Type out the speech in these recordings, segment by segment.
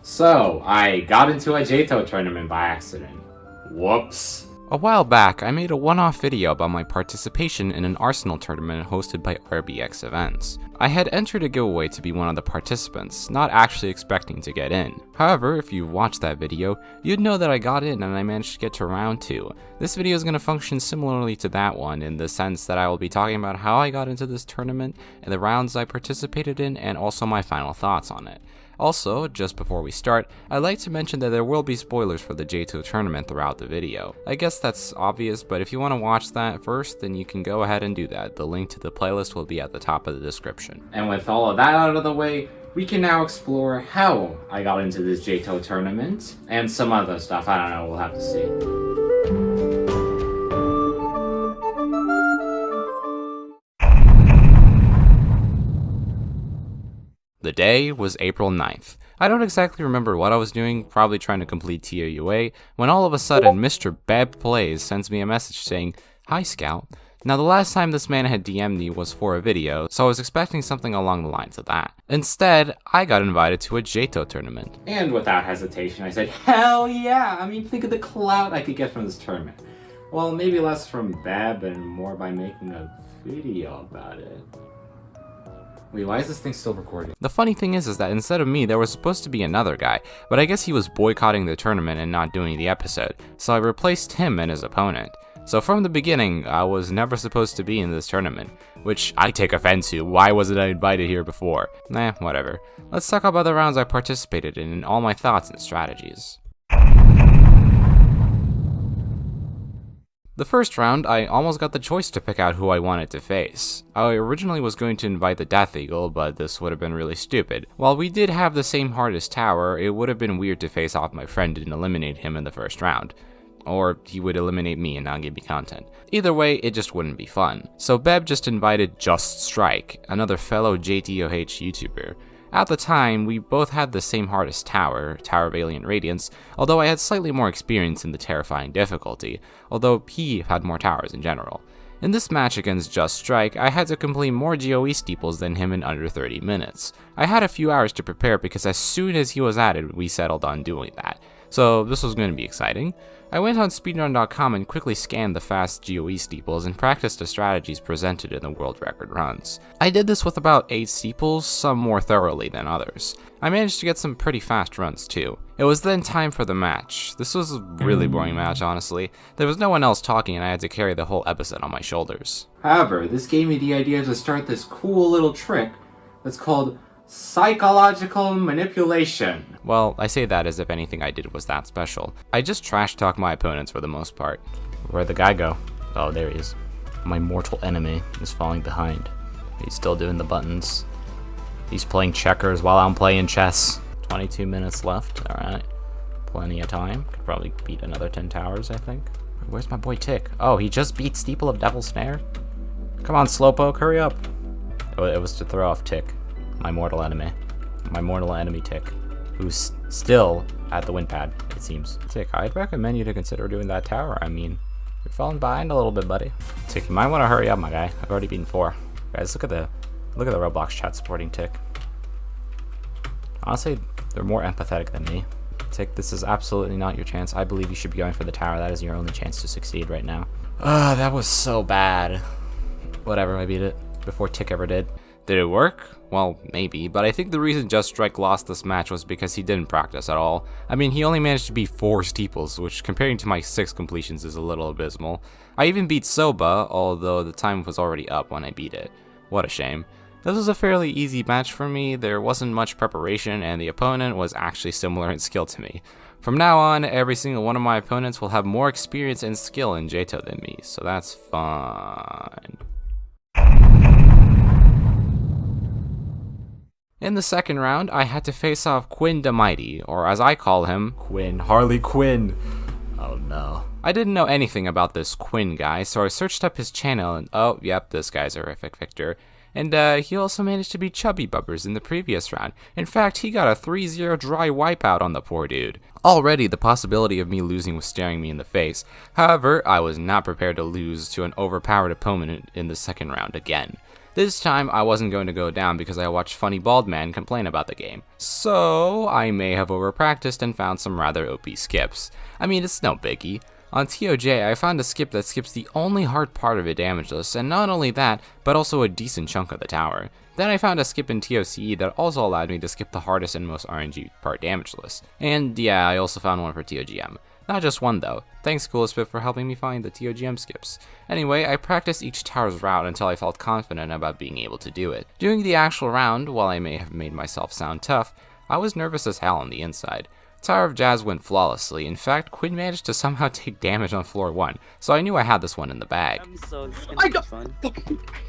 So, I got into a JToH tournament by accident. Whoops. A while back, I made a one-off video about my participation in an Arsenal tournament hosted by RBX Events. I had entered a giveaway to be one of the participants, not actually expecting to get in. However, if you've watched that video, you'd know that I got in and I managed to get to round 2. This video is going to function similarly to that one in the sense that I will be talking about how I got into this tournament and the rounds I participated in and also my final thoughts on it. Also, just before we start, I'd like to mention that there will be spoilers for the JToH tournament throughout the video. I guess that's obvious, but if you want to watch that first, then you can go ahead and do that. The link to the playlist will be at the top of the description. And with all of that out of the way, we can now explore how I got into this JToH tournament and some other stuff. I don't know, we'll have to see. The day was April 9th. I don't exactly remember what I was doing, probably trying to complete 𝗧𝗧𝗎𝗂, when all of a sudden Mr. 𝗬𝗵𝗺𝗀𝗀 sends me a message saying, "Hi Scout." Now the last time this man had DM'd me was for a video, so I was expecting something along the lines of that. Instead, I got invited to a JToH tournament. And without hesitation, I said, hell yeah! I mean, think of the clout I could get from this tournament. Well, maybe less from 𝗬𝗵 and more by making a video about it. Wait, why is this thing still recording? The funny thing is that instead of me, there was supposed to be another guy, but I guess he was boycotting the tournament and not doing the episode, so I replaced him and his opponent. So from the beginning, I was never supposed to be in this tournament, which I take offense to. Why wasn't I invited here before? Nah, whatever. Let's talk about the rounds I participated in and all my thoughts and strategies. The first round, I almost got the choice to pick out who I wanted to face. I originally was going to invite the Death Eagle, but this would have been really stupid. While we did have the same hardest tower, it would have been weird to face off my friend and eliminate him in the first round. Or he would eliminate me and not give me content. Either way, it just wouldn't be fun. So 𝗬𝗵 just invited 𝗧𝗏𝗏𝗏, another fellow JToH YouTuber. At the time, we both had the same hardest tower, Tower of Alien Radiance, although I had slightly more experience in the terrifying difficulty, although he had more towers in general. In this match against 𝗧𝗏𝗏𝗏, I had to complete more GOE steeples than him in under 30 minutes. I had a few hours to prepare because as soon as he was added, we settled on doing that. So this was going to be exciting. I went on speedrun.com and quickly scanned the fast GOE steeples and practiced the strategies presented in the world record runs. I did this with about 8 steeples, some more thoroughly than others. I managed to get some pretty fast runs too. It was then time for the match. This was a really boring match, honestly. There was no one else talking and I had to carry the whole episode on my shoulders. However, this gave me the idea to start this cool little trick that's called psychological manipulation. Well, I say that as if anything I did was that special. I just trash talk my opponents for the most part. Where'd the guy go? Oh, there he is. My mortal enemy is falling behind. He's still doing the buttons. He's playing checkers while I'm playing chess. 22 minutes left, alright. Plenty of time. Could probably beat another 10 towers, I think. Where's my boy Tick? Oh, he just beat Steeple of Devil's Snare? Come on, Slowpoke, hurry up. Oh, it was to throw off Tick. My mortal enemy Tick, who's still at the win pad, it seems. Tick, I'd recommend you to consider doing that tower. I mean, you're falling behind a little bit, buddy. Tick, you might want to hurry up, my guy. I've already beaten 4. Guys, look at the Roblox chat supporting Tick. Honestly, they're more empathetic than me. Tick, this is absolutely not your chance. I believe you should be going for the tower. That is your only chance to succeed right now. That was so bad. Whatever, I beat it before Tick ever did. Did it work? Well, maybe, but I think the reason 𝗧𝗏𝗏𝗏 lost this match was because he didn't practice at all. I mean, he only managed to beat 4 steeples, which comparing to my 6 completions is a little abysmal. I even beat 𝗬𝗏, although the time was already up when I beat it. What a shame. This was a fairly easy match for me, there wasn't much preparation, and the opponent was actually similar in skill to me. From now on, every single one of my opponents will have more experience and skill in JToH than me, so that's fun. In the second round, I had to face off Quinn the Mighty, or as I call him, Harley Quinn. Oh no. I didn't know anything about this Quinn guy, so I searched up his channel and oh, yep, this guy's a horrific victor. And he also managed to beat Chubby Bubbers in the previous round. In fact, he got a 3-0 dry wipeout on the poor dude. Already, the possibility of me losing was staring me in the face. However, I was not prepared to lose to an overpowered opponent in the second round again. This time, I wasn't going to go down because I watched Funny Bald Man complain about the game. So, I may have overpracticed and found some rather OP skips. I mean, it's no biggie. On TOJ, I found a skip that skips the only hard part of it damageless, and not only that, but also a decent chunk of the tower. Then I found a skip in TOCE that also allowed me to skip the hardest and most RNG part damageless. And yeah, I also found one for TOGM. Not just one though. Thanks 𝗧𝗏𝗧𝗏 for helping me find the TOGM skips. Anyway, I practiced each tower's route until I felt confident about being able to do it. During the actual round, while I may have made myself sound tough, I was nervous as hell on the inside. Tower of Jazz went flawlessly. In fact, Quinn managed to somehow take damage on floor 1, so I knew I had this one in the bag.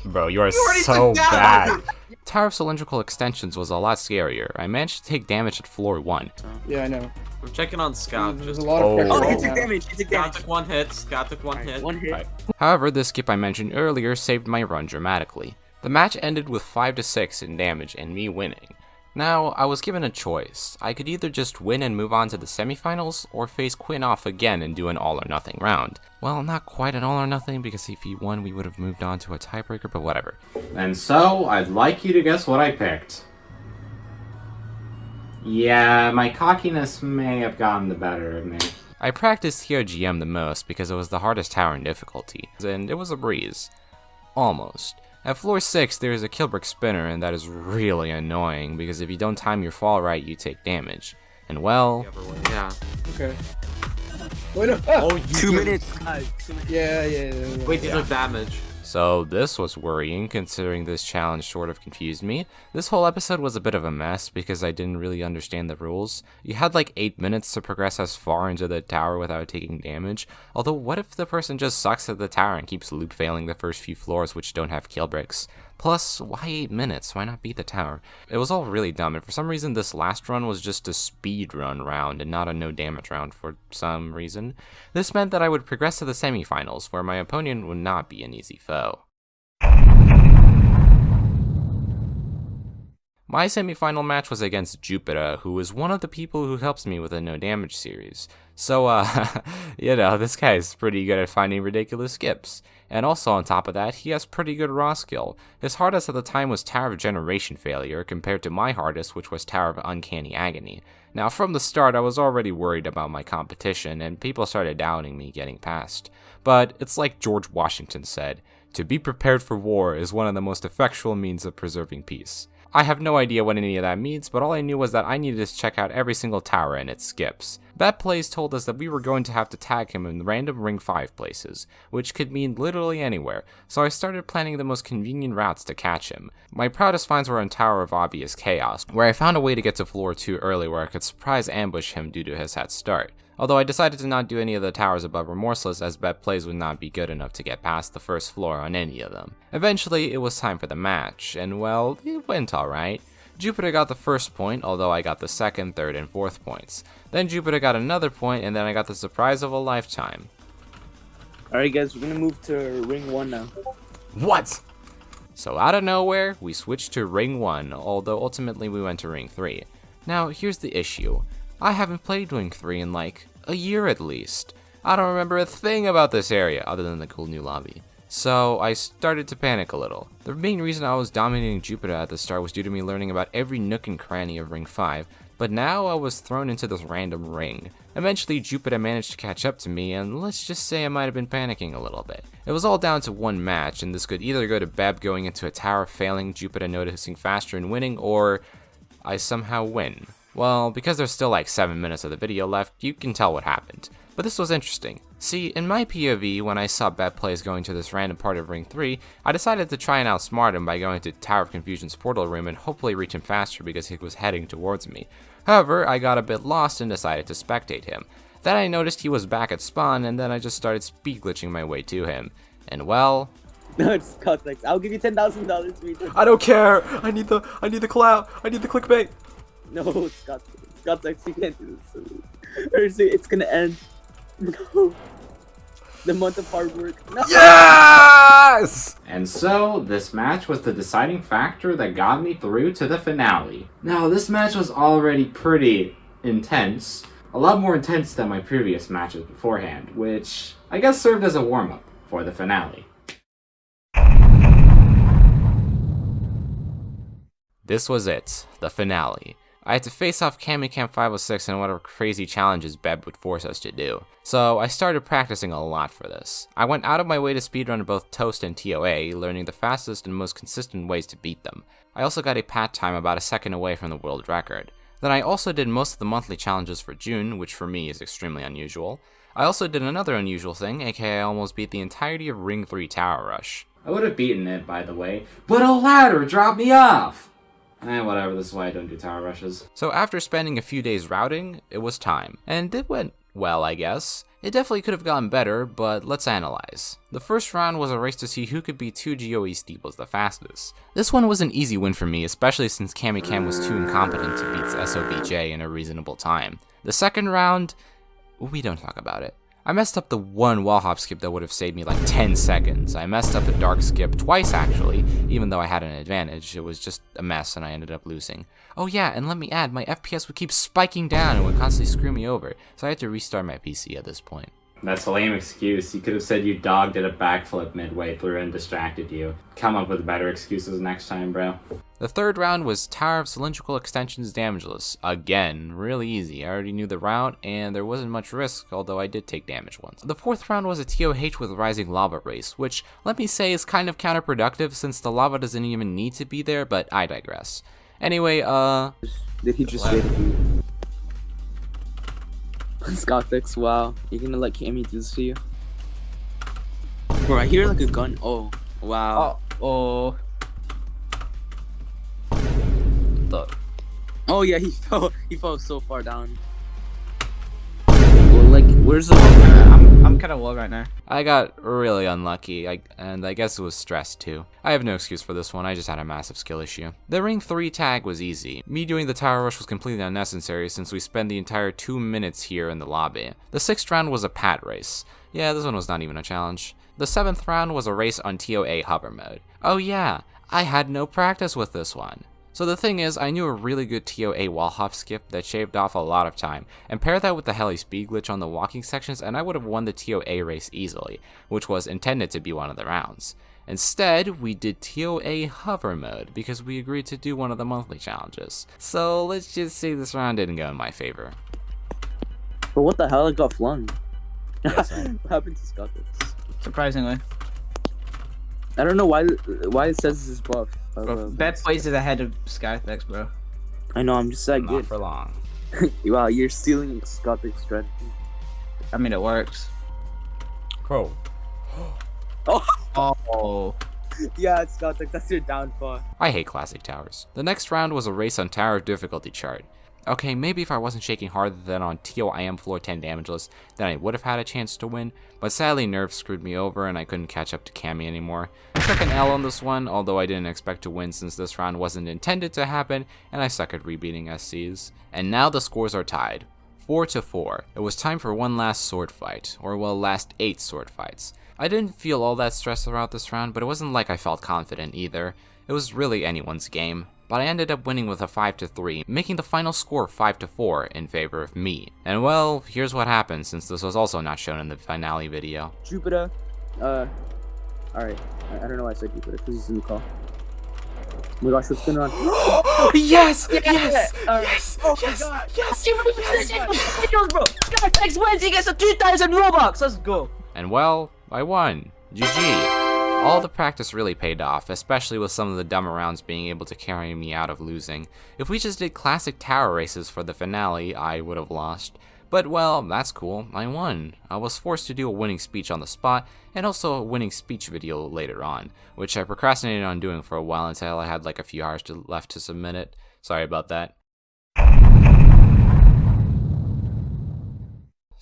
Bro, you are so bad. Tower of Cylindrical Extensions was a lot scarier. I managed to take damage at floor 1. Yeah, I know. I'm checking on Scout. There's a lot of pressure. Oh, right he took now. damage. He took damage. Scout took one hit. Scout took one hit. One hit. Right. However, the skip I mentioned earlier saved my run dramatically. The match ended with 5-6 in damage and me winning. Now, I was given a choice. I could either just win and move on to the semifinals, or face Quinn off again and do an all or nothing round. Well, not quite an all or nothing, because if he won, we would have moved on to a tiebreaker, but whatever. And so, I'd like you to guess what I picked. Yeah, my cockiness may have gotten the better of me. I practiced TOGM the most because it was the hardest tower in difficulty, and it was a breeze. Almost. At floor 6, there is a killbrick spinner, and that is really annoying, because if you don't time your fall right, you take damage. And well... Yeah. Okay. Wait, no. Oh, you 2 minutes. Yeah. Wait, these are damage. So this was worrying, considering this challenge sort of confused me. This whole episode was a bit of a mess because I didn't really understand the rules. You had like 8 minutes to progress as far into the tower without taking damage. Although what if the person just sucks at the tower and keeps loop failing the first few floors which don't have kill bricks? Plus, why 8 minutes? Why not beat the tower? It was all really dumb, and for some reason this last run was just a speed run round and not a no damage round for some reason. This meant that I would progress to the semifinals, where my opponent would not be an easy foe. My semifinal match was against 𝗬𝗏𝗧𝗏𝗀𝗏, who is one of the people who helps me with the no damage series. So, you know, this guy is pretty good at finding ridiculous skips. And also on top of that, he has pretty good raw skill. His hardest at the time was Tower of Generation Failure, compared to my hardest, which was Tower of Uncanny Agony. Now, from the start, I was already worried about my competition, and people started doubting me getting past. But it's like George Washington said, "To be prepared for war is one of the most effectual means of preserving peace." I have no idea what any of that means, but all I knew was that I needed to check out every single tower and its skips. 𝗏𝗏𝗀𝗀𝗃 told us that we were going to have to tag him in random Ring 5 places, which could mean literally anywhere, so I started planning the most convenient routes to catch him. My proudest finds were on Tower of Obvious Chaos, where I found a way to get to floor 2 early where I could surprise ambush him due to his head start. Although I decided to not do any of the towers above Remorseless, as 𝗏𝗏𝗀𝗀𝗃s would not be good enough to get past the first floor on any of them. Eventually, it was time for the match, and well, it went alright. 𝗬𝗏𝗏𝗀𝗏𝗃 got the first point, although I got the second, third, and fourth points. Then 𝗬𝗏𝗏𝗏𝗃 got another point, and then I got the surprise of a lifetime. Alright guys, we're gonna move to ring 1 now. What? So out of nowhere, we switched to Ring 1, although ultimately we went to Ring 3. Now, here's the issue. I haven't played Ring 3 in like a year at least. I don't remember a thing about this area other than the cool new lobby. So I started to panic a little. The main reason I was dominating 𝗬𝗏𝗏𝗏𝗏 at the start was due to me learning about every nook and cranny of Ring 5, but now I was thrown into this random ring. Eventually 𝗬𝗏𝗏𝗏𝗏 managed to catch up to me, and let's just say I might have been panicking a little bit. It was all down to one match, and this could either go to 𝗏𝗏𝗏𝗏𝗏 going into a tower failing, 𝗬𝗏𝗏𝗏𝗏𝗏 noticing faster and winning, or I somehow win. Well, because there's still like 7 minutes of the video left, you can tell what happened. But this was interesting. See, in my POV, when I saw 𝗏𝗏𝗏𝗏𝗏𝗏s going to this random part of Ring 3, I decided to try and outsmart him by going to Tower of Confusion's portal room and hopefully reach him faster because he was heading towards me. However, I got a bit lost and decided to spectate him. Then I noticed he was back at spawn, and then I just started speed glitching my way to him. And well... No, it's Scouthex. I'll give you $10,000 for each. I don't care! I need the clout! I need the clickbait! No, Scouthex, you can't do this. It's gonna end. No. The month of hard work. No. Yes! And so, this match was the deciding factor that got me through to the finale. Now, this match was already pretty intense. A lot more intense than my previous matches beforehand, which I guess served as a warm-up for the finale. This was it, the finale. I had to face off 𝗬𝗀𝗀𝗀𝗀𝗀 and whatever crazy challenges 𝗏𝗏 would force us to do. So I started practicing a lot for this. I went out of my way to speedrun both Toast and TOA, learning the fastest and most consistent ways to beat them. I also got a pat time about a second away from the world record. Then I also did most of the monthly challenges for June, which for me is extremely unusual. I also did another unusual thing, aka I almost beat the entirety of Ring 3 Tower Rush. I would have beaten it, by the way, but a ladder dropped me off! Whatever, this is why I don't do tower rushes. So after spending a few days routing, it was time. And it went well, I guess. It definitely could have gone better, but let's analyze. The first round was a race to see who could beat 2 GOE steeples the fastest. This one was an easy win for me, especially since 𝗬𝗀𝗀 was too incompetent to beat 𝗬𝗶𝗁𝗀 in a reasonable time. The second round, we don't talk about it. I messed up the one wall hop skip that would have saved me like 10 seconds. I messed up a dark skip twice actually, even though I had an advantage. It was just a mess and I ended up losing. Oh yeah, and let me add, my FPS would keep spiking down and would constantly screw me over, so I had to restart my PC at this point. That's a lame excuse. You could have said you dog did a backflip midway through and distracted you. Come up with better excuses next time, bro. The third round was Tower of Cylindrical Extensions Damageless. Again, really easy. I already knew the route, and there wasn't much risk, although I did take damage once. The fourth round was a TOH with Rising Lava race, which, let me say, is kind of counterproductive since the lava doesn't even need to be there, but I digress. Anyway, Did he just say to you? Scouthex, wow. You're gonna let Cammy do this to you? Bro, I hear like a gun. Oh, wow. Oh. Oh yeah, he fell so far down. Well, like, where's the I'm kind of low right now. I got really unlucky, and I guess it was stress too. I have no excuse for this one, I just had a massive skill issue. The Ring 3 tag was easy. Me doing the tower rush was completely unnecessary since we spent the entire 2 minutes here in the lobby. The sixth round was a pat race. Yeah, this one was not even a challenge. The seventh round was a race on TOA hover mode. Oh yeah, I had no practice with this one. So the thing is, I knew a really good TOA wall hop skip that shaved off a lot of time, and pair that with the heli speed glitch on the walking sections and I would have won the TOA race easily, which was intended to be one of the rounds. Instead, we did TOA hover mode because we agreed to do one of the monthly challenges. So let's just say this round didn't go in my favor. But what the hell? It got flung. Yes, What happened to Scouthex? Surprisingly. I don't know why it says this is buff. 𝗏𝗏𝗀𝗀𝗀𝗀 is ahead of Scouthex, bro. I know, I'm just that Not good. for long. Wow, you're stealing Scouthex strength. I mean, it works. Oh. Oh. Yeah, it's Scouthex. That's your downfall. I hate classic towers. The next round was a race on tower difficulty chart. Okay, maybe if I wasn't shaking harder than on TOIM floor 10 damageless, then I would have had a chance to win, but sadly nerfs screwed me over and I couldn't catch up to Cammy anymore. I took an L on this one, although I didn't expect to win since this round wasn't intended to happen, and I suck at rebeating SCs. And now the scores are tied. 4-4. It was time for one last sword fight, or well, last 8 sword fights. I didn't feel all that stressed throughout this round, but it wasn't like I felt confident either. It was really anyone's game. But I ended up winning with a 5-3, making the final score 5-4 in favor of me. And well, here's what happened since this was also not shown in the finale video. Jupiter, alright. I don't know why I said Jupiter, because he's in the call. Oh my gosh, what's going on? Yes! Yes! Yes! Yes! Oh yes! Yes! Yes! Bro, Scouthex wins, he gets a 2,000 Robux, let's go. And well, I won. GG. All the practice really paid off, especially with some of the dumber rounds being able to carry me out of losing. If we just did classic tower races for the finale, I would have lost. But well, that's cool, I won. I was forced to do a winning speech on the spot, and also a winning speech video later on, which I procrastinated on doing for a while until I had like a few hours left to submit it. Sorry about that.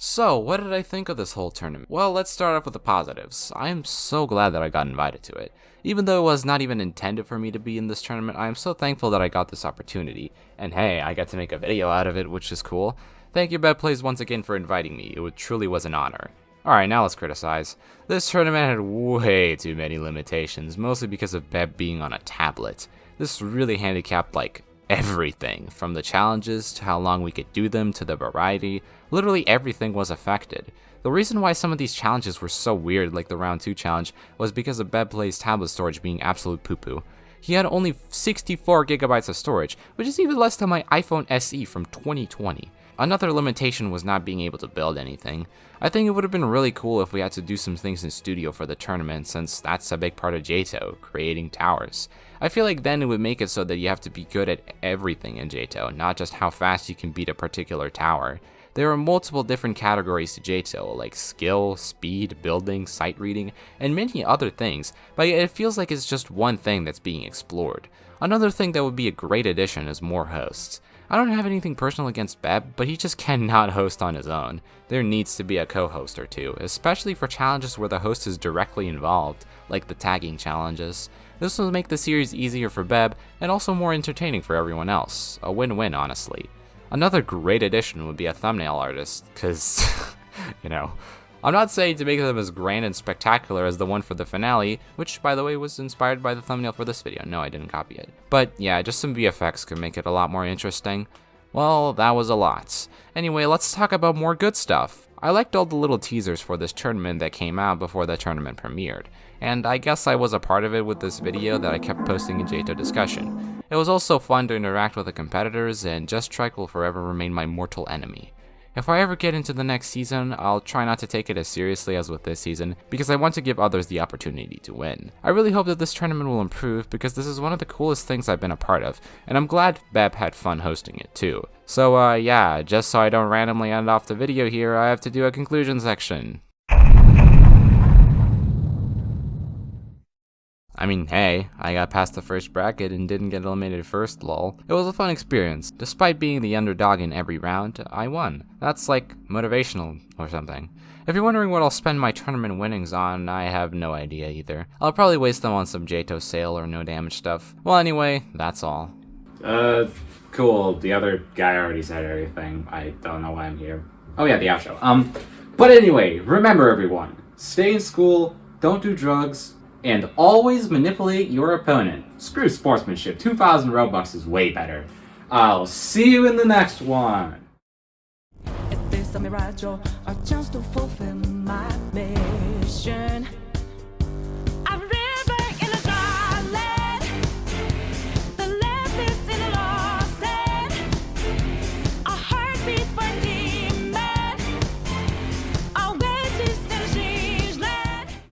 So, what did I think of this whole tournament? Well, let's start off with the positives. I am so glad that I got invited to it. Even though it was not even intended for me to be in this tournament, I am so thankful that I got this opportunity. And hey, I got to make a video out of it, which is cool. Thank you 𝗏𝗏𝗀𝗀𝗀 once again for inviting me. It truly was an honor. Alright, now let's criticize. This tournament had way too many limitations, mostly because of 𝗏𝗏 being on a tablet. This really handicapped like everything, from the challenges to how long we could do them to the variety. Literally everything was affected. The reason why some of these challenges were so weird, like the round 2 challenge, was because of 𝗏𝗏𝗀𝗀𝗀𝗀's tablet storage being absolute poo-poo. He had only 64 gigabytes of storage, which is even less than my iPhone SE from 2020. Another limitation was not being able to build anything. I think it would have been really cool if we had to do some things in studio for the tournament, since that's a big part of JToH, creating towers. I feel like then it would make it so that you have to be good at everything in JToH, not just how fast you can beat a particular tower. There are multiple different categories to JToH, like skill, speed, building, sight reading, and many other things, but it feels like it's just one thing that's being explored. Another thing that would be a great addition is more hosts. I don't have anything personal against 𝗏𝗏, but he just cannot host on his own. There needs to be a co-host or two, especially for challenges where the host is directly involved, like the tagging challenges. This will make the series easier for 𝗏𝗏, and also more entertaining for everyone else. A win-win, honestly. Another great addition would be a thumbnail artist, cause, you know, I'm not saying to make them as grand and spectacular as the one for the finale, which by the way was inspired by the thumbnail for this video. No, I didn't copy it. But yeah, just some VFX could make it a lot more interesting. Well, that was a lot. Anyway, let's talk about more good stuff. I liked all the little teasers for this tournament that came out before the tournament premiered, and I guess I was a part of it with this video that I kept posting in JToH discussion. It was also fun to interact with the competitors, and 𝗏𝗏 will forever remain my mortal enemy. If I ever get into the next season, I'll try not to take it as seriously as with this season, because I want to give others the opportunity to win. I really hope that this tournament will improve, because this is one of the coolest things I've been a part of, and I'm glad 𝗏𝗏 had fun hosting it too. So yeah, just so I don't randomly end off the video here, I have to do a conclusion section. I mean, hey, I got past the first bracket and didn't get eliminated first, lol. It was a fun experience. Despite being the underdog in every round, I won. That's like motivational or something. If you're wondering what I'll spend my tournament winnings on, I have no idea either. I'll probably waste them on some JToH sale or no damage stuff. Well, anyway, that's all. Cool. The other guy already said everything. I don't know why I'm here. Oh yeah, the outro. But anyway, remember everyone, stay in school, don't do drugs, and always manipulate your opponent. Screw sportsmanship. 2,000 Robux is way better. I'll see you in the next one. If there's a miracle, a chance to fulfill my mission.